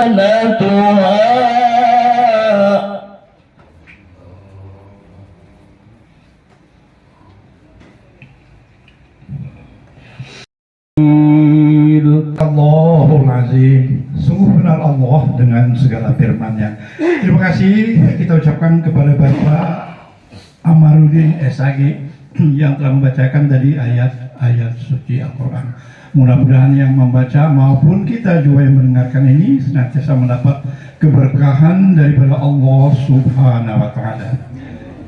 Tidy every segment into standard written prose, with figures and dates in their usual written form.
خزنتها Allahul Azim. Sungguh benar Allah dengan segala firman-Nya. Terima kasih kita ucapkan kepada Bapak Amarudin SAG yang telah membacakan tadi ayat-ayat suci Al-Quran. Mudah-mudahan yang membaca maupun kita juga yang mendengarkan ini senantiasa mendapat keberkahan daripada Allah Subhanahu wa Ta'ala.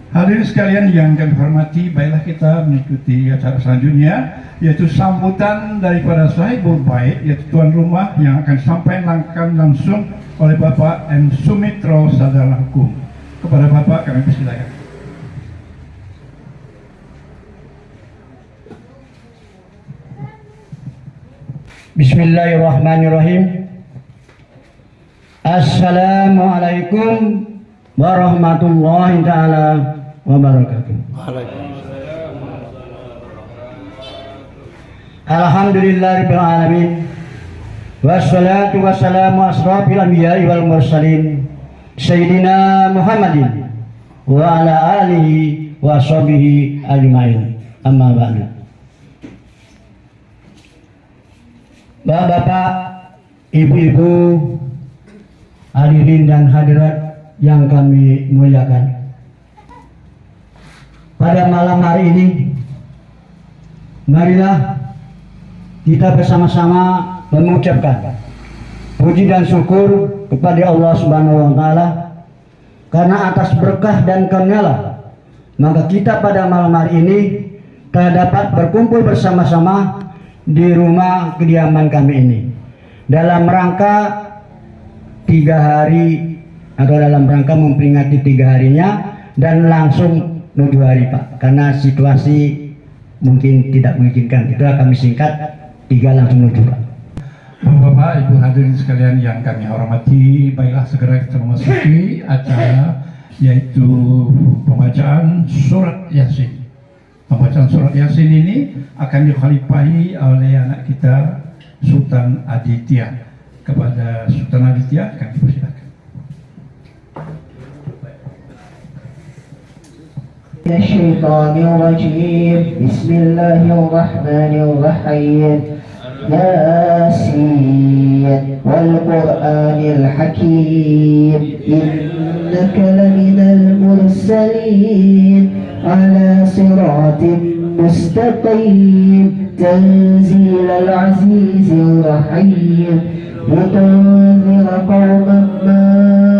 Hadirin sekalian yang kami hormati, baiklah kita mengikuti acara selanjutnya, yaitu sambutan daripada sahibul bait, yaitu tuan rumah yang akan disampaikan langsung oleh Bapak M. Sumitro Sarjana Hukum. Kepada Bapak kami persilakan. Bismillahirrahmanirrahim. Assalamualaikum warahmatullahi ta'ala wabarakatuh. Alhamdulillahirabbil alamin. Wassalatu wassalamu asrafil anbiya'i wal mursalin Sayyidina Muhammadin wa ala alihi wa sahbihi ajmain. Amma ba'du. Bapak-bapak, ibu-ibu, hadirin dan hadirat yang kami muliakan, pada malam hari ini marilah kita bersama-sama mengucapkan puji dan syukur kepada Allah Subhanahu wa Ta'ala, karena atas berkah dan karunia maka kita pada malam hari ini telah dapat berkumpul bersama-sama di rumah kediaman kami ini dalam rangka 3 hari atau dalam rangka memperingati 3 harinya dan langsung 7 hari Pak, karena situasi mungkin tidak mengizinkan. Itulah kami singkat 3 langsung 7 Pak. Bapak, Ibu hadirin sekalian yang kami hormati, baiklah segera kita memasuki acara, yaitu pembacaan surat Yasin. Pembacaan surat Yasin ini akan dikhalifahi oleh anak kita Sultan Aditya. Kepada Sultan Aditya kami persilakan. Bismillahirrahmanirrahim. Bismillahirrahmanirrahim. Yasin wal Qur'anil Hakim, innaka laminal mursalin ala siratin mustaqim, tanzilal azizir rahim, litunzira qauman ma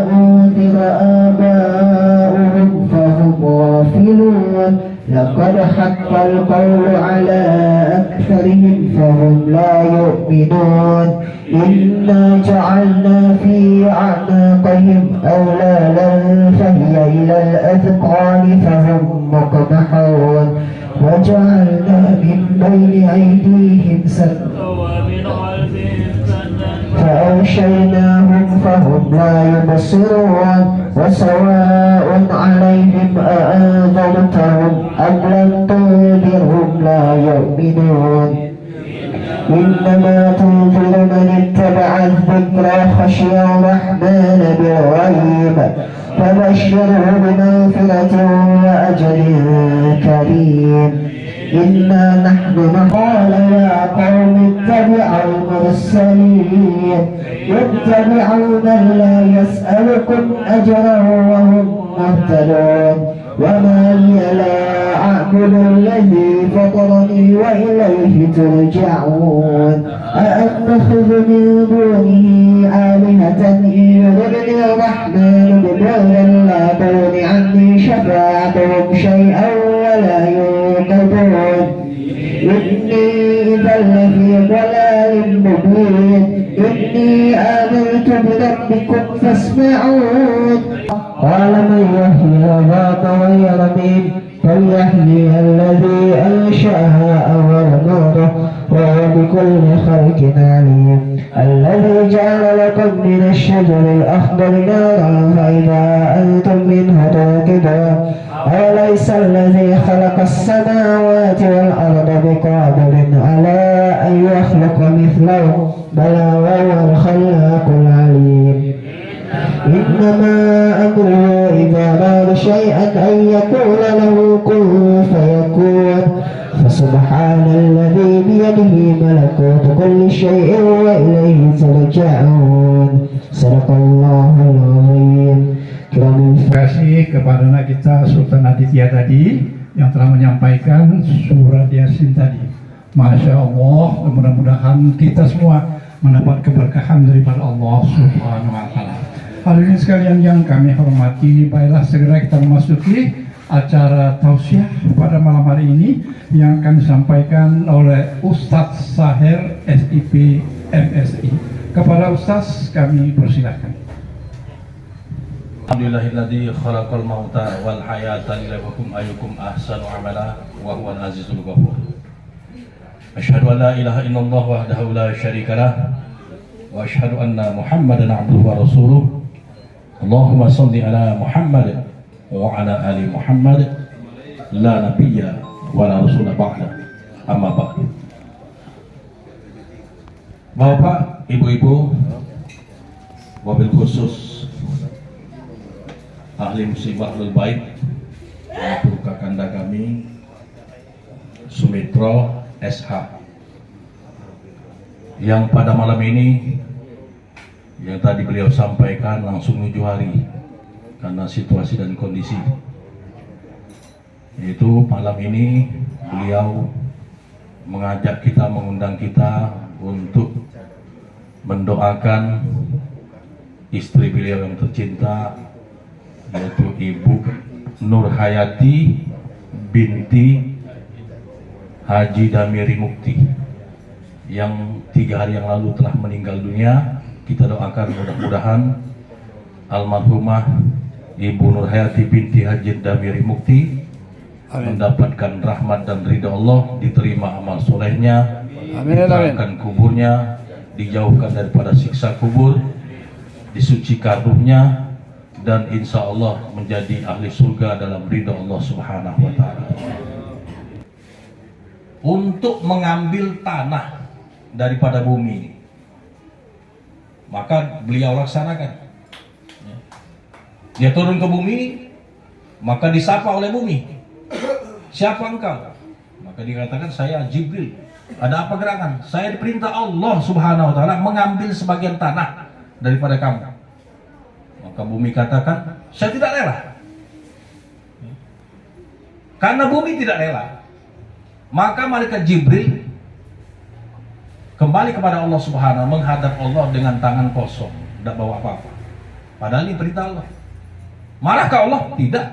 unzira aba'uhum fahum ghafilun, laqad haqqal qawlu ala aktharihim fahum la yu'minun, inna ja'alna fi a'naqihim awlalan fahiya ilal adqani fahum muqmahun, وجعلنا من بين أيديهم سدا فأغشيناهم فهم لا يبصرون، وسواء عليهم أأنذرتهم أم لم تنذرهم لا يؤمنون، إنما تنذر من اتبع الذكر وخشي الرحمن بالغيب، فبشره بمغفرة وأجر كريم. إنا نحن قال يا قوم اتبعوا المرسلين يتبعون من لا يسألكم أجرا وهم مهتدون، وما لي لا أعبد الذي فطرني وإليه ترجعون، أأتخذ من دونه آلهة يردني الرحمن بضر لا تغن عني شفاعتهم شيئا ولا ينقذون، إني إذا لفي ضلال مبين، إني آمنت بربكم فاسمعون. قال من يحيي العظام وهي رميم فليحيي الذي أنشأها أول مرة وهو بكل خلق عليم الذي جعل لكم من الشجر الأخضر نارا فإذا أنتم منه توقدون أوليس الذي خلق السماوات والأرض بقادر على أن يخلق مثله بلى وهو الخلاق العليم إنما أمره إذا أراد شيئا أن يقول له كن فيكون فسبحان الذي بيده ملكوت كل شيء وإليه ترجعون صدق الله العظيم. Terima kasih kepada anak kita Sultan Aditya tadi yang telah menyampaikan surat Yasin tadi. Masya Allah, mudah-mudahan kita semua mendapat keberkahan daripada Allah Subhanahu wa Ta'ala. Hadirin sekalian yang kami hormati, baiklah segera kita memasuki acara tausiah pada malam hari ini yang akan disampaikan oleh Ustadz Saher SIP MSI. Kepada Ustadz kami persilahkan. Alhamdulillahilladzi khalaqal mauta wal hayata liyabluwakum ayyukum ahsanu amala wa huwal azizul ghafur. Asyhadu an la ilaha illallah wahdahu la syarikalah wa asyhadu anna Muhammadan abduhu wa rasuluh. Allahumma shalli ala Muhammad wa ala ali Muhammad la nabiyya wa la rasula ba'da. Amma ba'du. Bapak, Ibu-ibu, wabil khusus ahli musibah ahlul bait, yaitu kakanda kami Sumitro SH, yang pada malam ini yang tadi beliau sampaikan langsung menuju hari karena situasi dan kondisi, yaitu malam ini beliau mengajak kita, mengundang kita untuk mendoakan istri beliau yang tercinta, yaitu Ibu Nur Hayati binti Haji Damiri Mukti yang 3 hari yang lalu telah meninggal dunia. Kita doakan mudah-mudahan almarhumah Ibu Nur Hayati binti Haji Damiri Mukti mendapatkan rahmat dan ridha Allah, diterima amal solehnya, diterangkan kuburnya, dijauhkan daripada siksa kubur, disucikan ruhnya, dan insya Allah menjadi ahli surga dalam ridha Allah Subhanahu wa Ta'ala. Untuk mengambil tanah daripada bumi, maka beliau laksanakan. Dia turun ke bumi, maka disapa oleh bumi, siapa engkau? Maka dikatakan, saya Jibril. Ada apa gerangan? Saya diperintah Allah Subhanahu wa Ta'ala mengambil sebagian tanah daripada kamu. Maka bumi katakan, saya tidak rela. Karena bumi tidak rela, maka malaikat Jibril kembali kepada Allah Subhanahu, menghadap Allah dengan tangan kosong, tidak bawa apa-apa. Padahal ini perintah Allah. Marahkah Allah? Tidak.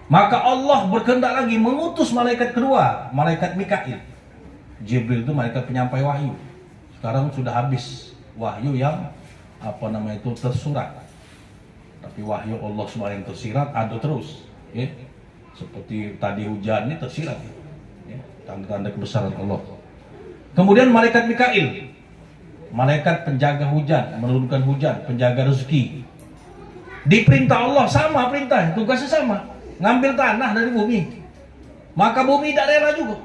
Maka Allah berkehendak lagi mengutus malaikat kedua, malaikat Mikail. Jibril itu malaikat penyampai wahyu. Sekarang sudah habis wahyu yang tersurat. Tapi wahyu Allah SWT yang tersirat ada terus, ya. Seperti tadi hujan ini tersirat, ya. Tanda-tanda kebesaran Allah. Kemudian malaikat Mikail, malaikat penjaga hujan, menurunkan hujan, penjaga rezeki. Diperintah Allah sama perintah, tugasnya sama, ngambil tanah dari bumi. Maka bumi tidak rela juga.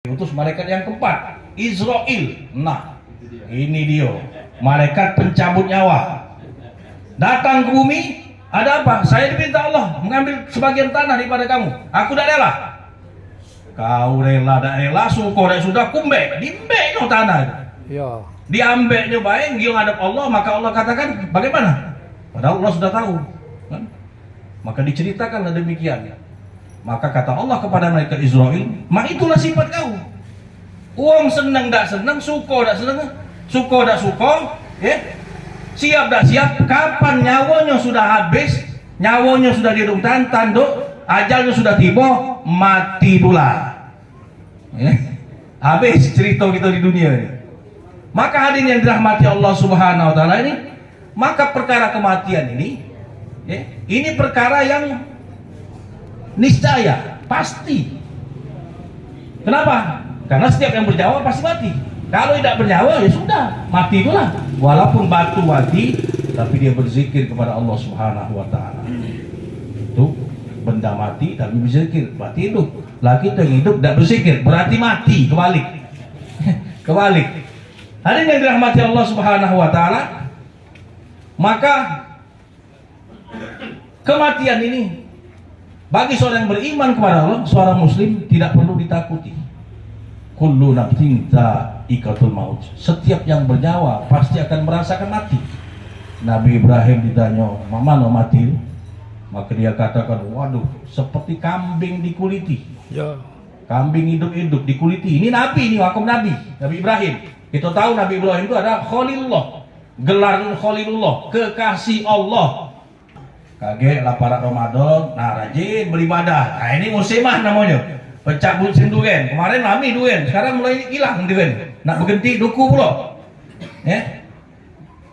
Diutus malaikat yang keempat, Israel. Nah, ini dia, malaikat pencabut nyawa. Datang ke bumi, ada apa? Saya diperintah Allah mengambil sebagian tanah daripada kamu. Aku tidak rela. Kau rela, tidak rela, syukur dan sudah kumbe, dimbek no tanah. Ya. Diambeknya baik, dia menghadap Allah, maka Allah katakan, bagaimana? Padahal Allah sudah tahu, kan? Maka diceritakanlah demikian. Maka kata Allah kepada malaikat Israel, mak itulah sifat kau. Uang senang tak senang, syukur tak senang, syukur tak syukur, ya? Siap tak siap, kapan nyawanya sudah habis, nyawanya sudah diruntan, tanduk, ajalnya sudah tiba, mati pula. Ya? Habis cerita kita di dunia ini. Maka hadirin yang dirahmati Allah Subhanahu wa Ta'ala ini, maka perkara kematian ini, ya, ini perkara yang niscaya, pasti. Kenapa? Karena setiap yang bernyawa pasti mati. Kalau tidak bernyawa ya sudah, mati itulah. Walaupun batu mati, tapi dia berzikir kepada Allah Subhanahu wa taala. Itu benda mati tapi berzikir, berarti hidup. Lah kita yang hidup tidak berzikir, berarti mati, kebalik. Kebalik. Hadirin yang dirahmati Allah Subhanahu wa taala, maka kematian ini bagi seorang yang beriman kepada Allah, seorang muslim tidak perlu ditakuti. Kullu nafsin dha'iqatul maut. Setiap yang bernyawa pasti akan merasakan mati. Nabi Ibrahim ditanya, "Mana mati?" Maka dia katakan, "Waduh, seperti kambing dikuliti." Ya. Kambing hidup-hidup dikuliti. Ini Nabi, ini wakum Nabi Ibrahim. Kita tahu Nabi Ibrahim itu adalah Khalilullah. Gelar Khalilullah, kekasih Allah. Kaget lah para Ramadan, nah rajin beribadah. Nah ini musimah namanya. Pecah musim durian. Kemarin lami durian, sekarang mulai hilang durian. Nak berhenti duku pula. Ya?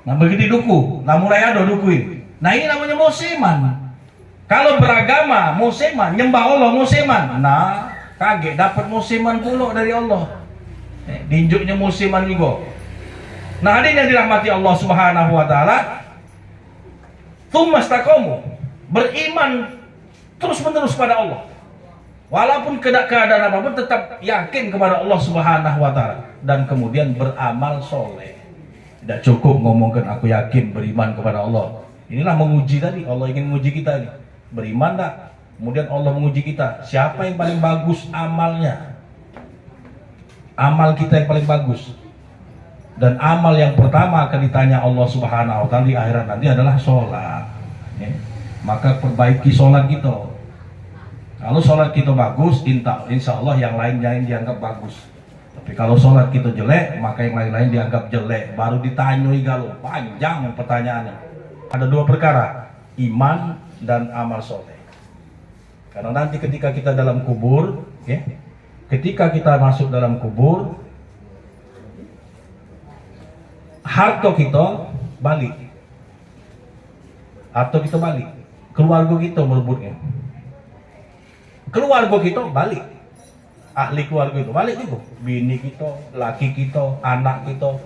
Nak berhenti duku, nak mulai ada duku ini. Nah ini namanya musiman. Kalau beragama musiman, nyembah Allah musiman. Nah, kaget dapat musiman pula dari Allah. Dinjuknya musiman juga. Nah, hadirin yang dirahmati Allah Subhanahu wa taala, tsumastaqamu, beriman terus-menerus pada Allah. Walaupun keadaan apapun tetap yakin kepada Allah Subhanahu wa taala dan kemudian beramal soleh. Tidak cukup ngomongkan aku yakin beriman kepada Allah. Inilah menguji tadi, Allah ingin menguji kita ini. Beriman tak? Kemudian Allah menguji kita. Siapa yang paling bagus amalnya? Amal kita yang paling bagus. Dan amal yang pertama akan ditanya Allah Subhanahu wa taala di akhirat nanti adalah sholat. Ya. Maka perbaiki sholat kita. Kalau sholat kita bagus, insya Allah yang lainnya dianggap bagus. Tapi kalau sholat kita jelek, maka yang lain-lain dianggap jelek. Baru ditanyoi galau, panjang pertanyaannya. Ada dua perkara, iman dan amal soleh. Karena nanti ketika kita dalam kubur, ya, ketika kita masuk dalam kubur, harta kita balik, atau kita balik, keluarga kita merebutnya. Keluarga kita balik, ahli keluarga itu balik juga, bini kita, laki kita, anak kita,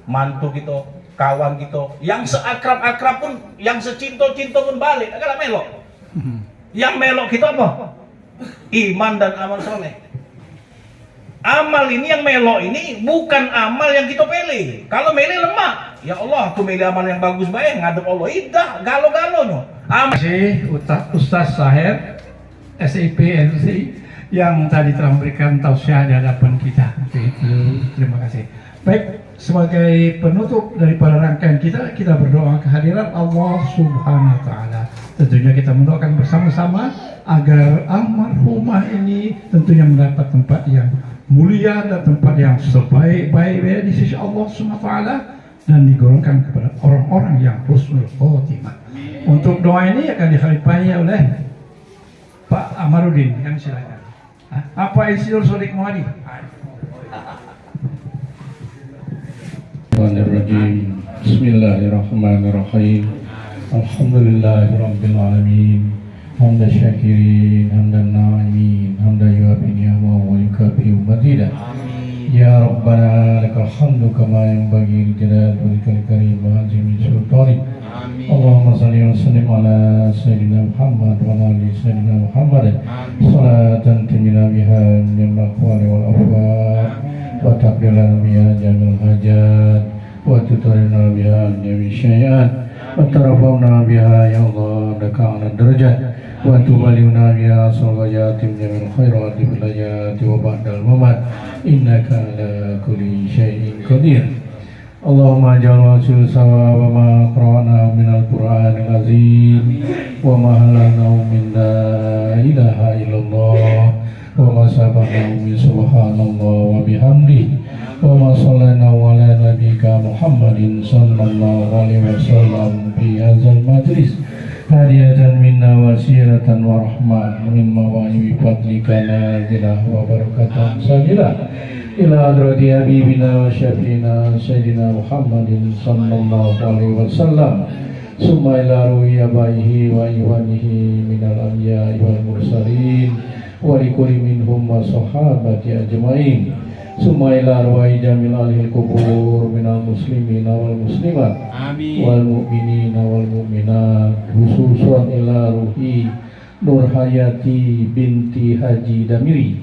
mantu kita, kawan kita, yang seakrab-akrab pun, yang secinta-cinta pun balik, agak melok. Yang melok kita apa? Iman dan amal soleh. Amal ini yang melok ini bukan amal yang kita pilih. Kalau milih lemah, ya Allah aku milih amal yang bagus baik, ngadep Allah, idah galo-galonya. Terima kasih Ustaz Sahib SIP NC yang tadi telah memberikan tausiah di hadapan kita. Itu terima kasih. Baik, sebagai penutup daripada rangkaian kita berdoa kehadiran Allah Subhanahu wa taala. Tentunya kita mendoakan bersama-sama agar almarhumah ini tentunya mendapat tempat yang mulia dan tempat yang sebaik-baiknya di sisi Allah Subhanahu wa taala dan digolongkan kepada orang-orang yang husnul khotimah. Untuk doa ini akan dikhalifahi oleh Pak Amarudin, kami silakan. Apa Insinyur Sodik Muhadi? Bismillahirrahmanirrahim. Alhamdulillahirabbil alamin. Hamdan syakirin, hamdan na'imin, hamdan yuwafi ni'amahu wa yukafi mazidah. Ya Rabbana lakal hamdu kama yanbaghi li jalali wajhikal karim wa azimi sultanik. Allahumma salli wa sallim ala sayyidina Muhammad wa ala ali sayyidina Muhammad. Salatan tunjina biha min al-aqwali wal afwal wa taqdirana biha jamil hajat wa tutarina biha min syai'at wa tarafawna biha ya Allah laka ala darajat wa tubaliuna biha salwajatim jamil khairati bil hayati wa ba'dal mamat innaka ala kulli syai'in qadir. Allahumma ja'al wasil sawaba ma qara'na minal Qur'anil azim wa ma halanahu min la ilaha illallah wa ma sabahnahu min subhanallah wa bihamdih wa ma sallallahu ala nabika Muhammadin sallallahu alaihi wasallam fi hadzal majlis hadiyatan minna wasiratan wa rahmah min mawaibi fadlika nazilah wa barakatan sabilah ila hadrati habibina wa syafiina sayyidina Muhammadin sallallahu alaihi wasallam summa ila ruhi abaihi wa iwanihi minal anbiya'i wal mursalin ولكل منهم والصحابة أجمعين ثم إلى أرواح جميع أهل القبور من المسلمين والمسلمات والمؤمنين والمؤمنات خصوصا إلى روح Nur Hayati binti Haji Damiri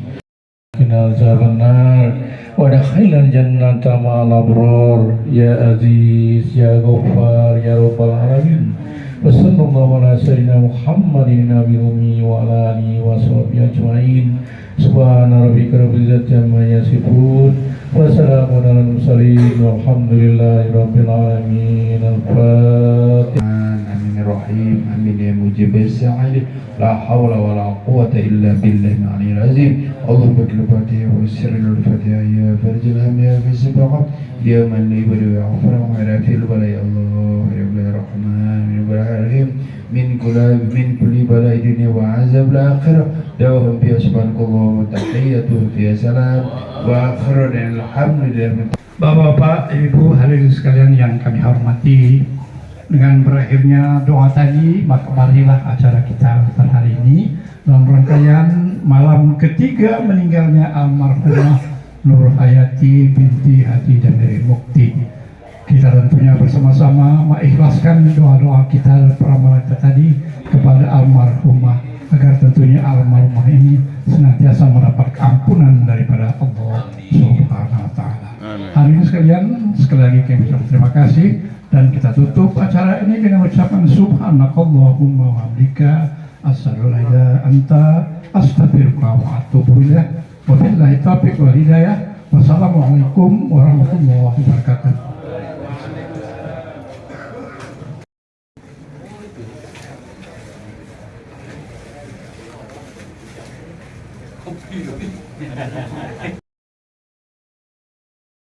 Kinal Zabanar Wadakhilan jannata ma'al abrar Ya Aziz, Ya Ghaffar, Ya Rabbal Alamin Wassallallahu ala sayyidina Muhammadin Nabi Umi wa ala alihi wa sahbihi ajma'in Subhana rabbika rabbil izzati amma yasifun Wa salamun ala mursalin Walhamdulillahi rabbil alamin Al-Fatihah Amin ya Rahim, amin ya Mujib as-Sa'id. La hawla wa la quwwata illa billahi al-'aliyyil 'azim. Allahumma barik al-Fatihah wa sirril Fatihah ya farjil ham ya fisbaqat ya man yubri wa yaghfir wa yarafil bala ya Allah ya Rahman ya Rahim min kulli bala'i dunya wa 'azab al-akhirah dawahum fi subhanakallah wa tahiyyatuhum fi salam wa akhiran alhamdulillah. Bapak-bapak, Ibu hadirin sekalian yang kami hormati, dengan berakhirnya doa tadi, maka marilah acara kita pada hari ini dalam rangkaian malam ketiga meninggalnya almarhumah Nur Hayati binti Haji Damiri Mukti. Kita tentunya bersama-sama mengikhlaskan doa-doa kita para kita tadi kepada almarhumah agar tentunya almarhumah ini senantiasa mendapat ampunan daripada Allah Subhanahu wa Ta'ala. Hari ini sekali lagi kami ucapkan terima kasih. Dan kita tutup acara ini dengan ucapan subhanakallahumma wa bihamdika asyhadu an la ilaha illa anta astaghfiruka wa atubu ilaik. Wabillahi taufiq wal hidayah. Wassalamualaikum warahmatullahi wabarakatuh.